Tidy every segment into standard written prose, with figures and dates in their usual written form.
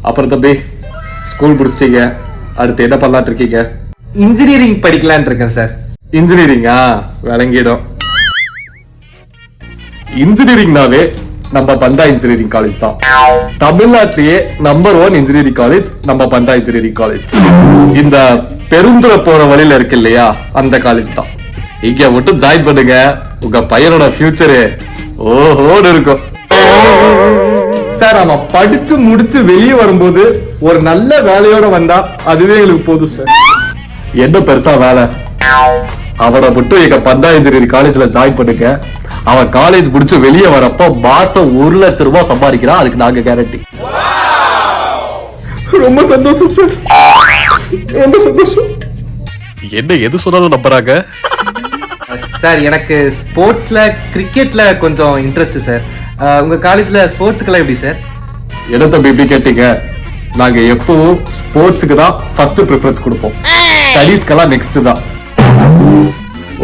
அப்புறம் தம்பி ஸ்கூல் முடிச்சிட்டீங்க, அடுத்து என்ன பண்ணலான் இருக்கீங்க? இன்ஜினியரிங் படிக்கலான் இருக்கேன் சார். இன்ஜினியரிங்கா? விளங்கிடும். இன்ஜினியரிங்னாவே நம்ம பந்தா இன்ஜினியரிங் காலேஜ் தான். தமிழ்நாட்டிலேயே நம்பர் 1 இன்ஜினியரிங் காலேஜ் நம்ம பந்தா இன்ஜினியரிங் காலேஜ். இந்த பெருந்துறை போற வழியில இருக்கு இல்லையா, அந்த காலேஜ் தான். இங்க மட்டும் ஜாயின் பண்ணுங்க, உங்க பையனோட ஃபியூச்சரு ஓஹோன்னு இருக்கும். சார் அவன் படிச்சு முடிச்சு வெளியே வரும்போது ஒரு நல்ல வேலையோட வந்தா அதுவே எங்களுக்கு போதும் சார். என்ன பெருசா வேலை, அவனை மட்டும் எங்க பந்தா இன்ஜினியரிங் காலேஜ்ல ஜாயின் பண்ணுங்க. அவன் காலேஜ் முடிச்சு வெளியே வரப்போ மாசம் 1 லட்சம் ரூபாய் சம்பாதிக்கிறான், அதுக்கு நாங்க கேரண்டி. ரொம்ப சந்தோஷம் சார், ரொம்ப சந்தோஷம். என்ன எது சொன்னாலும் நம்புறாங்க சார். எனக்கு ஸ்போர்ட்ஸ்ல கிரிக்கெட்ல கொஞ்சம் இன்ட்ரெஸ்ட் சார். உங்க காலேஜ்ல ஸ்போர்ட்ஸ்க்கெல்லாம் எப்படி சார்? என்ன தம்பி இப்படி கேட்டீங்க? நாங்க எப்பவும் ஸ்போர்ட்ஸுக்கு தான் ஃபர்ஸ்ட் ப்ரிஃபரன்ஸ் கொடுப்போம், ஸ்டடீஸ்க்கெல்லாம் நெக்ஸ்ட் தான்.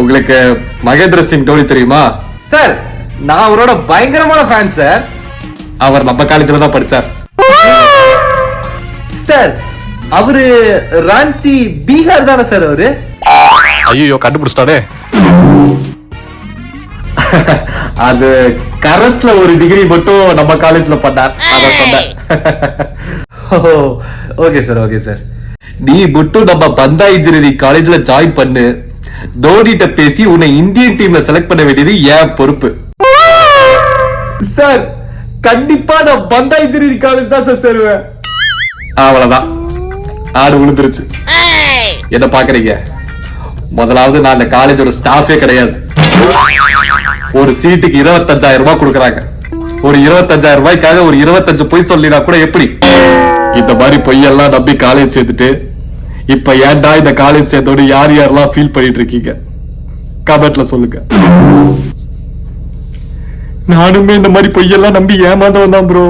உங்களுக்கு மகேந்திர சிங் தோனி தெரியுமா? சார் நான் அவரோட பயங்கரமான ஃபேன் சார். அவர் நம்ம காலேஜ்ல தான் படிச்சார். சார் அவரு ராஞ்சி பீகார் தானே சார் அவரு? ஐயோ கண்டுபிடிச்சிட்டானே. அது கரஸ்ல ஒரு டிகிரி மட்டும் நம்ம காலேஜ்ல பண்ணார், அத சொன்னேன். Okay sir, okay sir. நீ மட்டும் நம்ம பந்தா இன்ஜினியரிங் காலேஜ்ல ஜாயின் பண்ணு, தோனிட்ட பேசி உன்னை இந்தியன் டீம்ல செலக்ட் பண்ண வேண்டியது என் பொறுப்பு. சார் கண்டிப்பா நான் பந்தா இன்ஜினியரிங் காலேஜ் தான் சார் சேருவேன். அவ்வளவுதான், ஆடு விழுந்துருச்சு. என்ன பாக்குறீங்க? முதலாவது நான் அந்த காலேஜோட ஸ்டாஃபே கிடையாது. ஒரு சீட்டுக்கு 25,000 ரூபாய் கொடுக்கறாங்க. ஒரு 25,000 ரூபாய்க்காக ஒரு 25 பொய் சொல்லினா கூட எப்படி? இந்த மாதிரி பொய்யெல்லாம் நம்பி காலேஜ் சேர்த்துட்டு இப்ப ஏன்டா இந்த காலேஜ் சேர்த்தோட யார் யாரெல்லாம் ஃபீல் பண்ணிட்டு இருக்கீங்க கமெண்ட்ல சொல்லுங்க. நானுமே இந்த மாதிரி பொய்யெல்லாம் நம்பி ஏமாந்தவன் தான் ப்ரோ.